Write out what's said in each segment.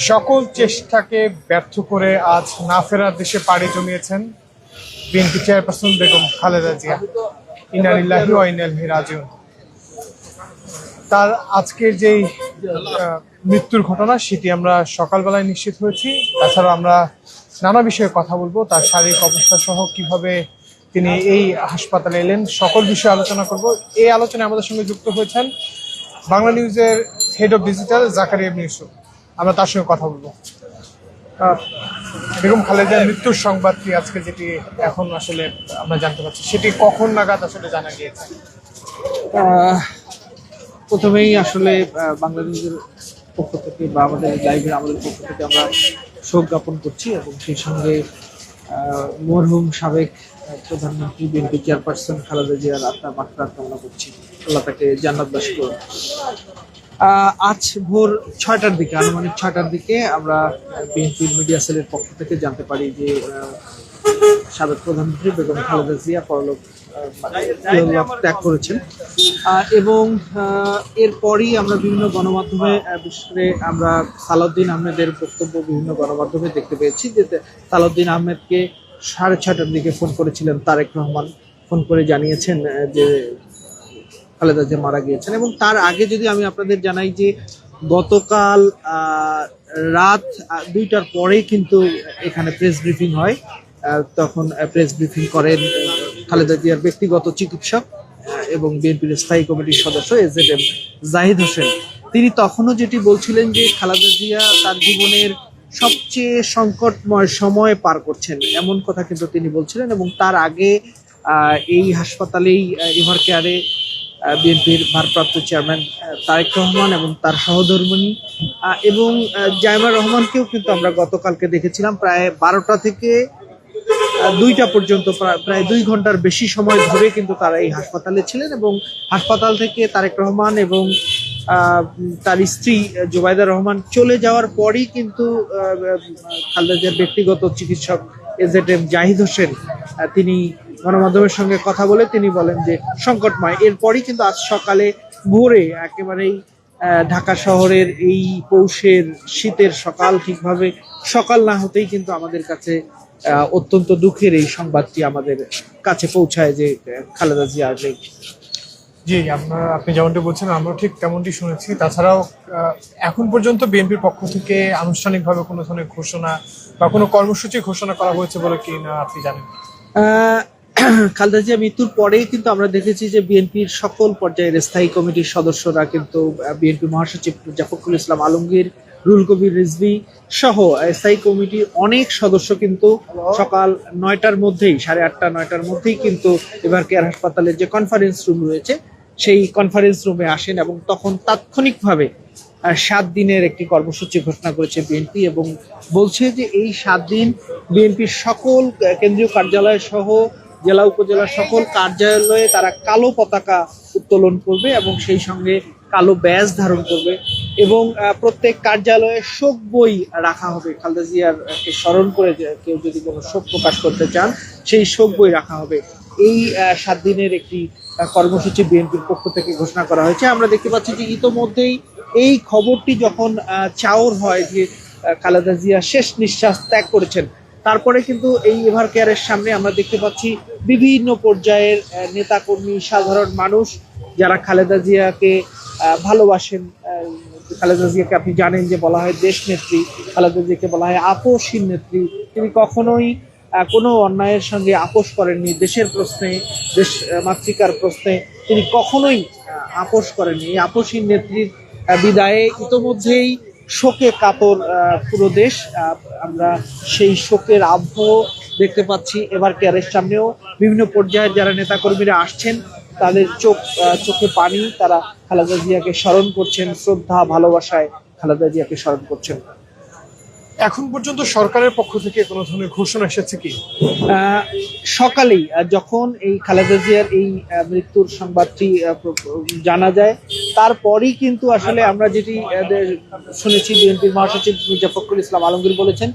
সকল চেষ্টাকে ব্যর্থ করে আজ না ফেরার দেশে পাড়ি জমিয়েছেন বিএনপি চেয়ারপারসন বেগম খালেদা জিয়া। ইন্না লিল্লাহি ওয়া ইন্না ইলাইহি রাজিউন। তার আজকের যেই মৃত্যুর ঘটনা সেটি আমরা সকালবেলায় নিশ্চিত হয়েছি। তাছাড়া আমরা নানা বিষয়ে কথা বলবো, তার শারীরিক অবস্থা সহ কিভাবে তিনি এই হাসপাতালে এলেন সকল বিষয়ে আলোচনা করব। এই আলোচনায় আমাদের সঙ্গে যুক্ত হয়েছেন বাংলা নিউজের হেড অফ ডিজিটাল জাকারিয়া ইবনে ইউসুফ। আমরা তার সঙ্গে কথা বলবো। বেগম খালেদার মৃত্যুর সংবাদটি আজকে যেটি এখন আসলে আমরা জানতে পারছি, সেটি কখন নাগাদ আসলে জানা গিয়েছে? প্রথমেই আসলে বাংলা নিউজের পক্ষ থেকে বা আমাদের লাইভের আমাদের পক্ষ থেকে আমরা শোক জ্ঞাপন করছি এবং সেই সঙ্গে মরহুম সাবেক প্রধানমন্ত্রী বিএনপি চেয়ারপারসন খালেদা জিয়ার আত্মার মাগফিরাত কামনা করছি। আল্লাহ তাকে জান্নাতবাসী করুন। আজ ভোর 6টার দিকে, আনুমানিক 6টার দিকে আমরা বিএনপির মিডিয়া সেলের পক্ষ থেকে জানতে পারি যে সাবেক প্রধানমন্ত্রী বেগম খালেদা জিয়া পরলোক ত্যাগ করেছেন এবং এরপরই আমরা বিভিন্ন গণমাধ্যমে, বিশেষ করে আমরা সালাউদ্দিন আহমেদের বক্তব্য বিভিন্ন গণমাধ্যমে দেখতে পেয়েছি যে সালাউদ্দিন আহমেদকে 6:30টার দিকে ফোন করেছিলেন তারেক রহমান, ফোন করে জানিয়েছেন যে খালেদা জিয়া মারা গিয়েছেন। এবং তার আগে যদি আমি আপনাদের জানাই যে গতকাল রাত 2টার পরেই কিন্তু এখানে প্রেস ব্রিফিং হয়। তখন প্রেস ব্রিফিং করেন খালেদা জিয়ার ব্যক্তিগত চিকিৎসক এবং বিএনপির স্থায়ী কমিটির সদস্য এজেডএম জাহিদ হোসেন। তিনি তখনও যেটি বলছিলেন যে খালেদা জিয়া তার জীবনের সবচেয়ে সংকটময় সময় পার করছেন, এমন কথা কিন্তু তিনি বলছিলেন। এবং তার আগে এই হাসপাতালেই এভার কেয়ারে বিএনপির ভারপ্রাপ্ত চেয়ারম্যান তারেক রহমান এবং তার সহধর্মিণী এবং জাইমা রহমানকেও কিন্তু আমরা গতকালকে দেখেছিলাম প্রায় 12টা থেকে 2টা পর্যন্ত, প্রায় 2 ঘন্টার বেশি সময় ধরে কিন্তু তারা এই হাসপাতালে ছিলেন। এবং হাসপাতাল থেকে তারেক রহমান এবং তার স্ত্রী জুবাইদা রহমান চলে যাওয়ার পরই কিন্তু খালেদা জিয়ার ব্যক্তিগত চিকিৎসক এজেডএম জাহিদ হোসেন তিনি গণমাধ্যমের সঙ্গে কথা বলে তিনি বলেন যে সংকটময়। এরপরই কিন্তু আজ সকালে ভোরে একেবারেই ঢাকা শহরের এই পৌষের শীতের সকাল ঠিকভাবে সকাল না হতেই কিন্তু আমাদের কাছে অত্যন্ত দুঃখের এই সংবাদটি আমাদের কাছে পৌঁছায় যে খালেদা জিয়া নেই। জি, আপনি যেমনটি বলছেন আমরা ঠিক তেমনটি শুনেছি। তাছাড়াও এখন পর্যন্ত বিএনপির পক্ষ থেকে আনুষ্ঠানিকভাবে কোনো ধরনের ঘোষণা বা কোনো কর্মসূচি ঘোষণা করা হয়েছে বলে কি না আপনি জানেন? খালেদা জিয়া মৃত্যুর পরেই কিন্তু আমরা দেখেছি যে বিএনপির সকল পর্যায়ের স্থায়ী কমিটির সদস্যরা কিন্তু বিএনপি মহাসচিব মির্জা ফখরুল ইসলাম আলমগীর, রুহুল কবির রিজভী সহ স্থায়ী কমিটির অনেক সদস্য কিন্তু সকাল 9টার মধ্যেই, 8:30-9টার মধ্যেই কিন্তু এভার কেয়ার হাসপাতালের যে কনফারেন্স রুম রয়েছে সেই কনফারেন্স রুমে আসেন এবং তখন তাৎক্ষণিকভাবে 7 দিনের একটি কর্মসূচি ঘোষণা করেছে বিএনপি এবং বলছে যে এই 7 দিন বিএনপির সকল কেন্দ্রীয় কার্যালয় সহ জেলা উপজেলার সকল কার্যালয়ে তারা কালো পতাকা উত্তোলন করবে এবং সেই সঙ্গে কালো ব্যাজ ধারণ করবে এবং প্রত্যেক কার্যালয়ে শোক বই রাখা হবে। খালেদা জিয়ারকে স্মরণ করে কেউ যদি কোনো শোক প্রকাশ করতে চান সেই শোক বই রাখা হবে। এই 7 দিনের একটি কর্মসূচি বিএনপির পক্ষ থেকে ঘোষণা করা হয়েছে। আমরা দেখতে পাচ্ছি যে ইতোমধ্যেই এই খবরটি যখন চাউর হয় যে খালেদা জিয়া শেষ নিঃশ্বাস ত্যাগ করেছেন, তারপরে কিন্তু এই এভার কেয়ারের সামনে আমরা দেখতে পাচ্ছি বিভিন্ন পর্যায়ের নেতাকর্মী, সাধারণ মানুষ যারা খালেদা জিয়াকে ভালোবাসেন। খালেদা জিয়াকে আপনি জানেন যে বলা হয় দেশ নেত্রী, খালেদা জিয়াকে বলা হয় আপোষহীন নেত্রী। তিনি কখনোই কোনো অন্যায়ের সঙ্গে আপোষ করেননি। দেশের প্রশ্নে, দেশ মাতৃকার প্রশ্নে তিনি কখনোই আপোষ করেননি। এই আপোষহীন নেত্রীর বিদায়ে ইতোমধ্যেই শোকে কাতর পুরো দেশ। আমরা সেই শোকের আবহ দেখতে পাচ্ছি এভার কেয়ারের সামনেও বিভিন্ন পর্যায়ের যারা নেতাকর্মীরা আসছেন তাদের চোখে পানি, তারা খালেদা জিয়াকে স্মরণ করছেন, শ্রদ্ধা ভালোবাসায় খালেদা জিয়াকে স্মরণ করছেন। এখন পর্যন্ত সরকারের পক্ষ থেকে কোনো ধরনের ঘোষণা এসেছে কি? সকালেই যখন এই খালেদা জিয়ার এই মৃত্যুর সংবাদটি জানা যায় তারপরেই কিন্তু আসলে আমরা যেটি শুনেছি বিএনপির মহাসচিব মির্জা ফখরুল ইসলাম আলমগীর বলেছেন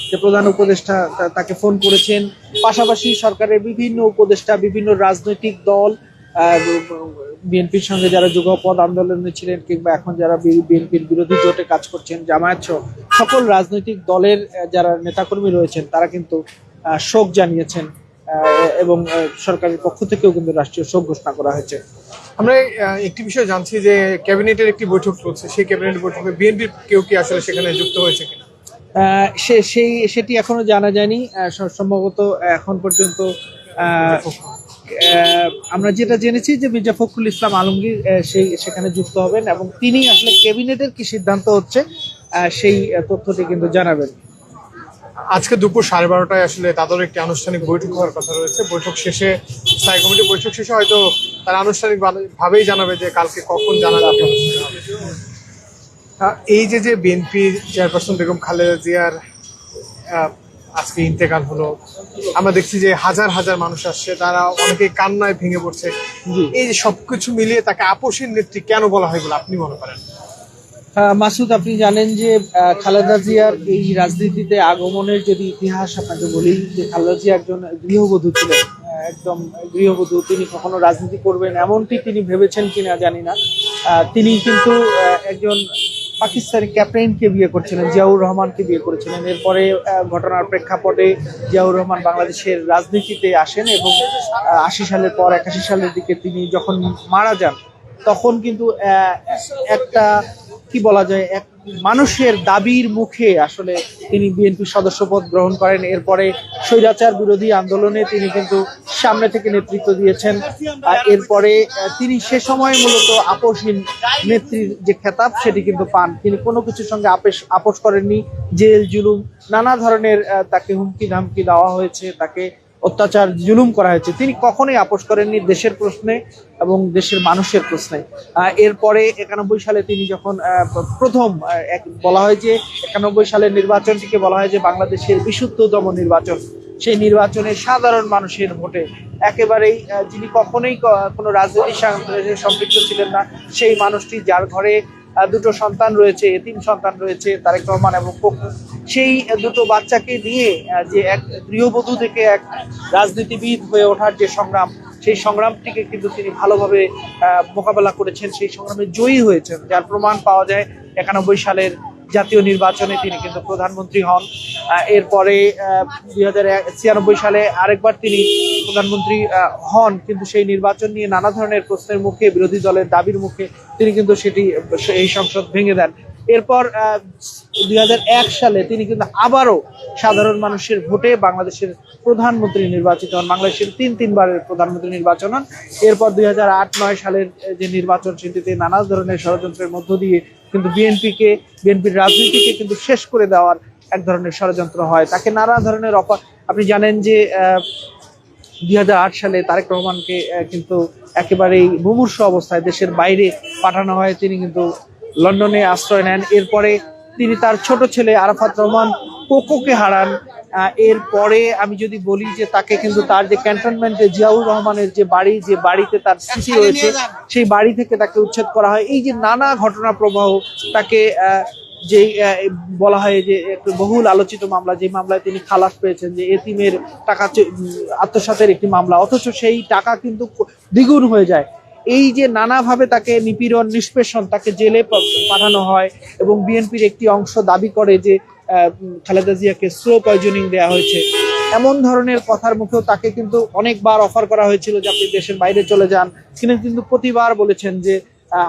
যে প্রধান উপদেষ্টা তাকে ফোন করেছেন, পাশাপাশি সরকারের বিভিন্ন উপদেষ্টা, বিভিন্ন রাজনৈতিক দল, বিএনপির সঙ্গে যারা যুগপৎ আন্দোলনে ছিলেন কিংবা এখন যারা বিএনপির বিরোধী জোটে কাজ করছেন, জামায়াত সহ সকল রাজনৈতিক দলের যারা নেতাকর্মী রয়েছেন তারা কিন্তু শোক জানিয়েছেন এবং সরকারের পক্ষ থেকেও কিন্তু রাষ্ট্রীয় শোক ঘোষণা করা হয়েছে। আমরা একটি বিষয় জানছি যে ক্যাবিনেটের একটি বৈঠক চলছে, সেই ক্যাবিনেট বৈঠকে বিএনপির কেউ কি আসলে সেখানে যুক্ত হয়েছে কিনা? সেটি এখনো জানা যায়নি। সম্ভবত এখন পর্যন্ত আমরা যেটা জেনেছি যে মির্জা ফখরুল ইসলাম আলমগীর সেখানে যুক্ত হবেন এবং তিনি আসলে ক্যাবিনেটের কি সিদ্ধান্ত হচ্ছে সেই তথ্যটি কিন্তু জানাবেন। আজকে দুপুর 12:30টায় আসলে তাদের একটি আনুষ্ঠানিক বৈঠক হওয়ার কথা রয়েছে। বৈঠক শেষে স্থায়ী কমিটি বৈঠক শেষে হয়তো তারা আনুষ্ঠানিক ভাবেই জানাবে যে কালকে কখন জানা যাবে। এই যে বিএনপি চেয়ারপারসন বেগম খালেদা জিয়ার আজকে ইন্তেকাল হলো, আমরা দেখছি যে হাজার হাজার মানুষ আসছে, তারা অনেকে কান্নায় ভেঙে পড়ছে। এই যে সবকিছু মিলিয়ে তাকে আপসীর নেত্রী কেন বলা হয় বলে আপনি মনে করেন? মাসুদ, আপনি জানেন যে খালেদা জিয়ার এই রাজনীতিতে আগমনের যদি ইতিহাস আপনাকে বলি, যে খালেদা জিয়া একজন গৃহবধূ ছিলেন, একদম গৃহবধূ। তিনি কখনো রাজনীতি করবেন এমনটি তিনি ভেবেছেন কিনা জানি না। তিনি কিন্তু একজন পাকিস্তানি ক্যাপ্টেনকে বিয়ে করছিলেন, জিয়াউর রহমানকে বিয়ে করেছিলেন। এরপরে ঘটনার প্রেক্ষাপটে জিয়াউর রহমান বাংলাদেশের রাজনীতিতে আসেন এবং ৮০ সালের পর ৮১ সালের দিকে তিনি যখন মারা যান, তখন কিন্তু একটা কি বলা যায়, এক মানুষের দাবির মুখে আসলে তিনি বিএনপির সদস্যপদ গ্রহণ করেন। এরপরে স্বৈরাচার বিরোধী আন্দোলনে তিনি কিন্তু সামনে থেকে নেতৃত্ব দিয়েছেন। এরপরে তিনি সে সময় মূলত আপসহীন নেত্রীর যে খেতাব সেটি কিন্তু পান। তিনি কোনো কিছুর সঙ্গে আপোষ করেননি। জেল জুলুম নানা ধরনের তাকে হুমকি ধামকি দেওয়া হয়েছে, তাকে অত্যাচার জুলুম করা হয়েছে, তিনি কখনোই আপোষ করেননি দেশের প্রশ্নে এবং দেশের মানুষের প্রশ্নে। এরপরে 91 সালে তিনি যখন প্রথম বলা হয় যে 91 সালের নির্বাচনটিকে বলা হয় যে বাংলাদেশের বিশুদ্ধতম নির্বাচন, সেই নির্বাচনে সাধারণ মানুষের ভোটে একেবারেই যিনি কখনোই কোনো রাজনীতির সাথে সম্পৃক্ত ছিলেন না, সেই মানুষটি যার ঘরে দুটো সন্তান রয়েছে, এতিম সন্তান রয়েছে, তারেক রহমান এবং পপু, সেই দুটো বাচ্চাকে নিয়ে যে এক গৃহবধূ থেকে এক রাজনীতিবিদ হয়ে ওঠার যে সংগ্রাম, সেই সংগ্রামটিকে কিন্তু তিনি ভালোভাবে মোকাবেলা করেছেন, সেই সংগ্রামে জয়ী হয়েছেন, যার প্রমাণ পাওয়া যায় 91 সালের জাতীয় নির্বাচনে তিনি কিন্তু প্রধানমন্ত্রী হন। এরপরে 2096 সালে আরেকবার তিনি প্রধানমন্ত্রী হন, কিন্তু সেই নির্বাচন নিয়ে নানা ধরনের প্রশ্নের মুখে, বিরোধী দলের দাবির মুখে তিনি কিন্তু এই সংসদ ভেঙে দেন। এরপর 2001 সালে তিনি কিন্তু আবারও সাধারণ মানুষের ভোটে বাংলাদেশের প্রধানমন্ত্রী নির্বাচিত হন, বাংলাদেশের তিনবারের প্রধানমন্ত্রী নির্বাচন হন। এরপর 2008-09 সালের যে নির্বাচন, সেটিতে নানা ধরনের ষড়যন্ত্রের মধ্য দিয়ে কিন্তু বিএনপির রাজনীতিকে কিন্তু শেষ করে দেওয়ার এক ধরনের ষড়যন্ত্র হয়। তাকে নানা ধরনের আপনি জানেন যে 2008 সালে তারেক রহমানকে কিন্তু একেবারেই মুমূর্ষ অবস্থায় দেশের বাইরে পাঠানো হয়, তিনি কিন্তু লন্ডনে আশ্রয় নেন। এরপরে তিনি তার ছোট ছেলে আরাফাত রহমান কোকোকে হারান। এরপরে আমি যদি বলি যে তাকে কিন্তু তার যে ক্যান্টনমেন্টে জিয়াউর রহমানের যে বাড়িতে তার স্মৃতি রয়েছে, সেই বাড়ি থেকে তাকে উচ্ছেদ করা হয়। এই যে নানা ঘটনা প্রবাহ, তাকে যে বলা হয় যে একটু বহুল আলোচিত মামলা, যে মামলায় তিনি খালাস পেয়েছেন, যে এতিমের টাকা আত্মসাতের একটি মামলা, অথচ সেই টাকা কিন্তু দ্বিগুণ হয়ে যায়। এই যে নানাভাবে তাকে নিপীড়ন, নিষ্পেষণ, তাকে জেলে পাঠানো হয় এবং বিএনপির একটি অংশ দাবি করে যে খালেদা জিয়াকে স্লো পয়জনিং দেওয়া হয়েছে। এমন ধরনের কথার মুখেও তাকে কিন্তু অনেকবার অফার করা হয়েছিল যে আপনি দেশের বাইরে চলে যান, তিনি কিন্তু প্রতিবার বলেছেন যে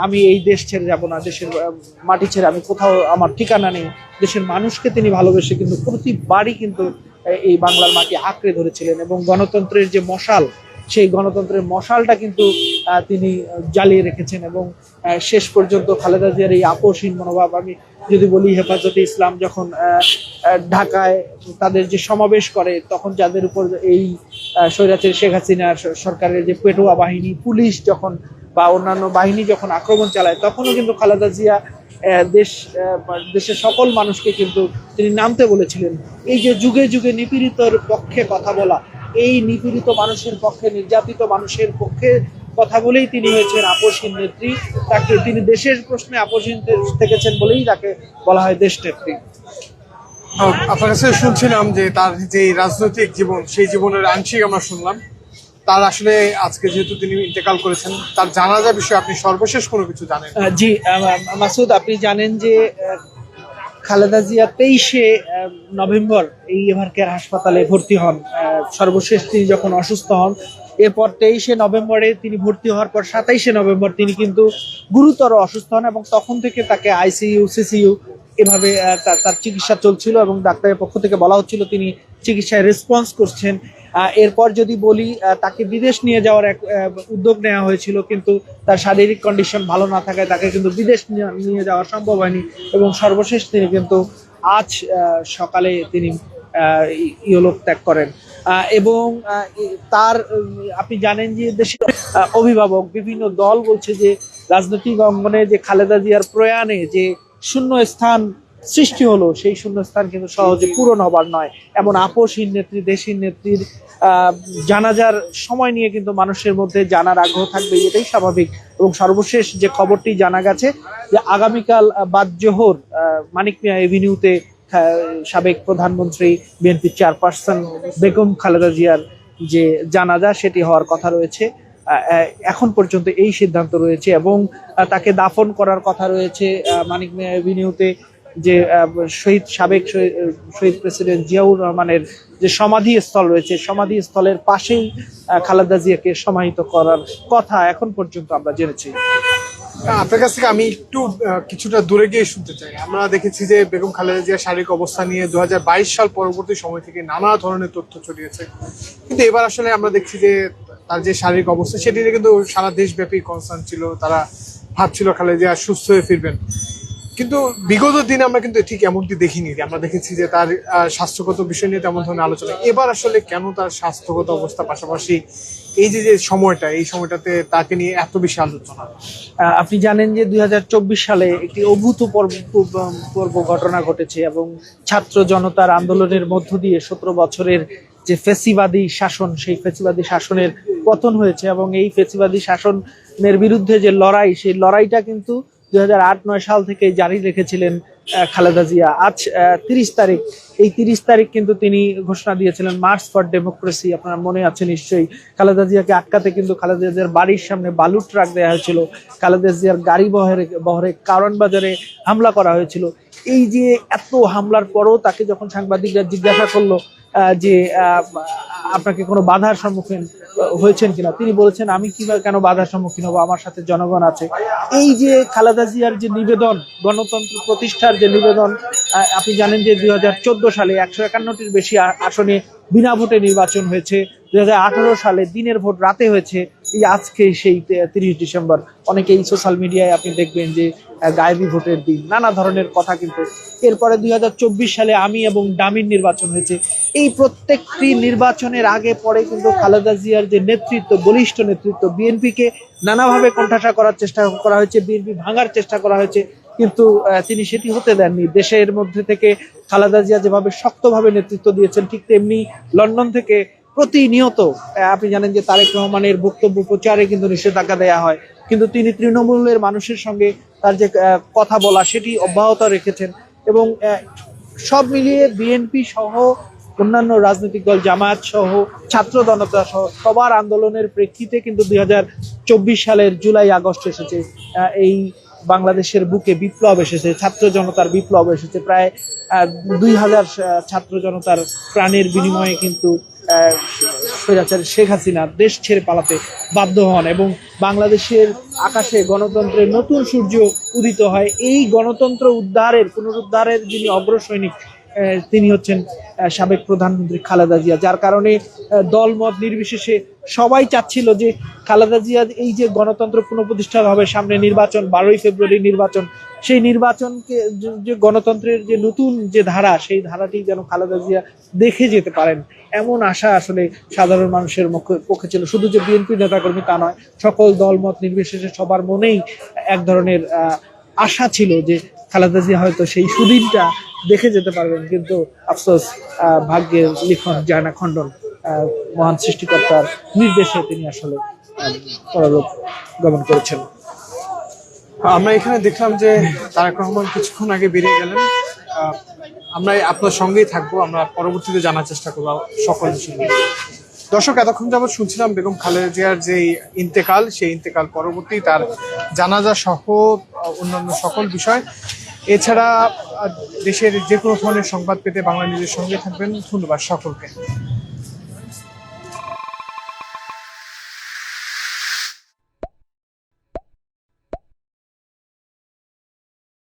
আমি এই দেশ ছেড়ে যাব না, দেশের মাটি ছেড়ে আমি কোথাও, আমার ঠিকানা নেই। দেশের মানুষকে তিনি ভালোবেসে কিন্তু প্রতিবারই কিন্তু এই বাংলার মাটি আঁকড়ে ধরেছিলেন এবং গণতন্ত্রের যে মশাল, সেই গণতন্ত্রের মশালটা কিন্তু তিনি জ্বালিয়ে রেখেছেন। এবং শেষ পর্যন্ত খালেদা জিয়ার এই আপোষহীন মনোভাব, আমি যদি বলি হেফাজতে ইসলাম যখন ঢাকায় তাদের যে সমাবেশ করে, তখন যাদের উপর এই স্বৈরাচারী শেখ হাসিনার সরকারের যে পেটোয়া বাহিনী, পুলিশ যখন বা অন্যান্য বাহিনী যখন আক্রমণ চালায়, তখনও কিন্তু খালেদা জিয়া দেশের সকল মানুষকে কিন্তু তিনি নামতে বলেছিলেন। এই যে যুগে যুগে নিপীড়িতর পক্ষে কথা বলা, এই নিপীড়িত মানুষের পক্ষে, নির্যাতিত মানুষের পক্ষে কথা বলেই তিনি হয়েছেন আপসহীন নেত্রী। তাকে তিনি দেশের প্রশ্নে আপসহীন থেকেছেন বলেই তাকে বলা হয় দেশ নেত্রী। আপনার কাছে শুনছিলাম যে তার যে রাজনৈতিক জীবন, সেই জীবনের আংশিক আমরা শুনলাম। তার আসলে আজকে যেহেতু তিনি ইন্তেকাল করেছেন, তার জানাজা বিষয়ে আপনি সর্বশেষ কোনো কিছু জানেন? জি মাসুদ, আপনি জানেন যে খালেদা জিয়া 23শে নভেম্বর এই এভার কেয়ার হাসপাতালে ভর্তি হন। সর্বশেষ তিনি যখন অসুস্থ হন, এরপর 23শে নভেম্বরে তিনি ভর্তি হওয়ার পর 27শে নভেম্বর তিনি কিন্তু গুরুতর অসুস্থ হন এবং তখন থেকে তাকে আইসিইউ, সিসিইউ এভাবে তার চিকিৎসা চলছিল এবং ডাক্তারের পক্ষ থেকে বলা হচ্ছিল তিনি চিকিৎসায় রেসপন্স করছেন। এরপর যদি বলি, তাকে বিদেশ নিয়ে যাওয়ার এক উদ্যোগ নেওয়া হয়েছিল, কিন্তু তার শারীরিক কন্ডিশন ভালো না থাকায় তাকে কিন্তু বিদেশ নিয়ে যাওয়া সম্ভব হয়নি এবং সর্বশেষ তিনি কিন্তু আজ সকালে তিনি ইহলোক ত্যাগ করেন। এবং তার আপনি জানেন যে দেশের অভিভাবক বিভিন্ন দল বলছে যে রাজনৈতিক অঙ্গনে যে খালেদা জিয়ার প্রয়াণে যে শূন্য স্থান সৃষ্টি হলো, সেই শূন্য স্থান কিন্তু সহজে পূরণ হবার নয়। এমন আপোষহীন নেত্রী, দেশহীন নেত্রীর জানাজার সময় নিয়ে কিন্তু মানুষের মধ্যে জানার আগ্রহ থাকবে, এটাই স্বাভাবিক। এবং সর্বশেষ যে খবরটি জানা গেছে যে আগামীকাল বাদ-জোহর মানিক মিয়া এভিনিউতে সাবেক প্রধানমন্ত্রী, বিএনপি চেয়ারপারসন বেগম খালেদা জিয়ার যে জানাজা সেটি হওয়ার কথা রয়েছে। এখন পর্যন্ত এই সিদ্ধান্ত রয়েছে এবং তাকে দাফন করার কথা রয়েছে মানিক মিয়া এভিনিউতে, যে সাবেক শহীদ প্রেসিডেন্ট জিয়াউর রহমানের যে সমাধি স্থল রয়েছে, সমাধি স্থলের পাশেই খালেদা জিয়াকে সমাহিত করার কথা এখন পর্যন্ত আমরা জেনেছি। আপনার কাছ থেকে আমি একটু কিছুটা দূরে গিয়ে শুনতে চাই। আমরা দেখেছি যে বেগম খালেদা জিয়ার শারীরিক অবস্থা নিয়ে 2022 সাল পরবর্তী সময় থেকে নানা ধরনের তথ্য ছড়িয়েছে, কিন্তু এবার আসলে আমরা দেখছি যে তার যে শারীরিক অবস্থা সেটি নিয়ে কিন্তু সারা দেশব্যাপী কনসার্ন ছিল। তারা ভাবছিল খালেদা জিয়া সুস্থ হয়ে ফিরবেন, কিন্তু বিগত দিনে আমরা কিন্তু ঠিক এমনটি দেখিনি। আমরা দেখেছি যে তার স্বাস্থ্যগত বিষয় নিয়ে তেমন ধরনের আলোচনা। এবার আসলে কেন তার স্বাস্থ্যগত অবস্থা, পাশাপাশি এই যে সময়টা, এই সময়টাতে তাকে নিয়ে এত বেশি আলোচনা? আপনি জানেন যে 2024 সালে একটি অভূতপূর্ব ঘটনা ঘটেছে এবং ছাত্র জনতার আন্দোলনের মধ্য দিয়ে 17 বছরের যে ফ্যাসিবাদী শাসন, সেই ফ্যাসিবাদী শাসনের পতন হয়েছে এবং এই ফ্যাসিবাদী শাসনের বিরুদ্ধে যে লড়াই, সেই লড়াইটা কিন্তু 2008-9 সাল থেকে জারি রেখেছিলেন খালেদা জিয়া। আজ 30 তারিখ, এই 30 তারিখ কিন্তু তিনি ঘোষণা দিয়েছিলেন মার্চ ফর ডেমোক্রেসি। আপনার মনে আছে নিশ্চয়ই, খালেদা জিয়াকে আটকাতে কিন্তু খালেদা জিয়ার বাড়ির সামনে বালু ট্রাক দেওয়া হয়েছিল, খালেদা জিয়ার গাড়ি বহরে কারণ বাজারে হামলা করা হয়েছিল। এই যে এত হামলার পরও তাকে যখন সাংবাদিকরা জিজ্ঞাসা করলো যে আপনাকে কোনো বাধার সম্মুখীন হয়েছেন কিনা, তিনি বলেছেন আমি কিভাবে কেন বাধার সম্মুখীন হবো, আমার সাথে জনগণ আছে। এই যে খালেদা জিয়ার যে নিবেদন, গণতন্ত্র প্রতিষ্ঠার যে নিবেদন, আপনি জানেন যে 2014 সালে 151টির বেশি আসনে বিনা ভোটে নির্বাচন হয়েছে। 2018 সালে দিনের ভোট রাতে হয়েছে। এই আজকে সেই 30 ডিসেম্বর, অনেকেই সোশ্যাল মিডিয়ায় আপনি দেখবেন যে গায়েবী ভোটের দিন, নানা ধরনের কথা। কিন্তু এরপরে 2024 সালে আমি এবং ডামির নির্বাচন হয়েছে। এই প্রত্যেকটি নির্বাচনের আগে পরে কিন্তু খালেদা জিয়ার যে নেতৃত্ব, বলিষ্ঠ নেতৃত্ব, বিএনপিকে নানাভাবে কোণঠাসা করার চেষ্টা করা হয়েছে, বিএনপি ভাঙার চেষ্টা করা হয়েছে, কিন্তু তিনি সেটি হতে দেননি। দেশের মধ্যে থেকে খালেদা জিয়া যেভাবে শক্তভাবে নেতৃত্ব দিয়েছেন, ঠিক তেমনি লন্ডন থেকে প্রতিনিয়ত আপনি জানেন যে তারেক রহমানের বক্তব্য প্রচারে কিন্তু নিষেধাজ্ঞা দেওয়া হয়, কিন্তু তিনি তৃণমূলের মানুষের সঙ্গে তার যে কথা বলা সেটি অব্যাহত রেখেছেন। এবং সব মিলিয়ে বিএনপি সহ অন্যান্য রাজনৈতিক দল, জামায়াত সহ ছাত্র জনতা সহ সবার আন্দোলনের প্রেক্ষিতে কিন্তু 2024 সালের জুলাই আগস্ট এসেছে। এই বাংলাদেশের বুকে বিপ্লব এসেছে, ছাত্র জনতার বিপ্লব এসেছে। প্রায় 2000 ছাত্র জনতার প্রাণের বিনিময়ে কিন্তু স্বৈরাচার শেখ হাসিনা দেশ ছেড়ে পালাতে বাধ্য হন এবং বাংলাদেশের আকাশে গণতন্ত্রের নতুন সূর্য উদিত হয়। এই গণতন্ত্র পুনরুদ্ধারের যিনি অগ্রসৈনিক, তিনি হচ্ছেন সাবেক প্রধানমন্ত্রী খালেদা জিয়া, যার কারণে দলমত নির্বিশেষে সবাই চাচ্ছিল যে খালেদা জিয়া এই যে গণতন্ত্র পুনঃপ্রতিষ্ঠা হবে, সামনে নির্বাচন, 12ই ফেব্রুয়ারি নির্বাচন, সেই নির্বাচনকে যে গণতন্ত্রের যে নতুন যে ধারা, সেই ধারাটি যেন খালেদা জিয়া দেখে যেতে পারেন, এমন আশা আসলে সাধারণ মানুষের পক্ষে ছিল। শুধু যে বিএনপি নেতাকর্মী তা নয়, সকল দলমত নির্বিশেষে সবার মনেই এক ধরনের আশা ছিল যে খালেদা জিয়া হয়তো সেই সুদিনটা দেখে যেতে পারবেন, কিন্তু আফসোস ভাগ্যের লিখন যায় না খণ্ডন। মহান সৃষ্টিকর্তার নির্দেশে তিনি আসলে পরলোক গমন করেছেন। আমরা এখানে দেখলাম যে তারেক রহমান কিছুক্ষণ আগে বেরিয়ে গেলেন। আমরা আপনার সঙ্গেই থাকবো, আমরা পরবর্তীতে জানার চেষ্টা করবো সকল বিষয় নিয়ে। দর্শক, এতক্ষণ যাবত শুনছিলাম বেগম খালেদা জিয়ার যে ইন্তেকাল, সেই ইন্তেকাল পরবর্তী তার জানাজা সহ অন্যান্য সকল বিষয়। এছাড়া দেশের যে কোনো ধরনের সংবাদ পেতে বাংলা নিউজের সঙ্গে থাকবেন। ধন্যবাদ সকলকে।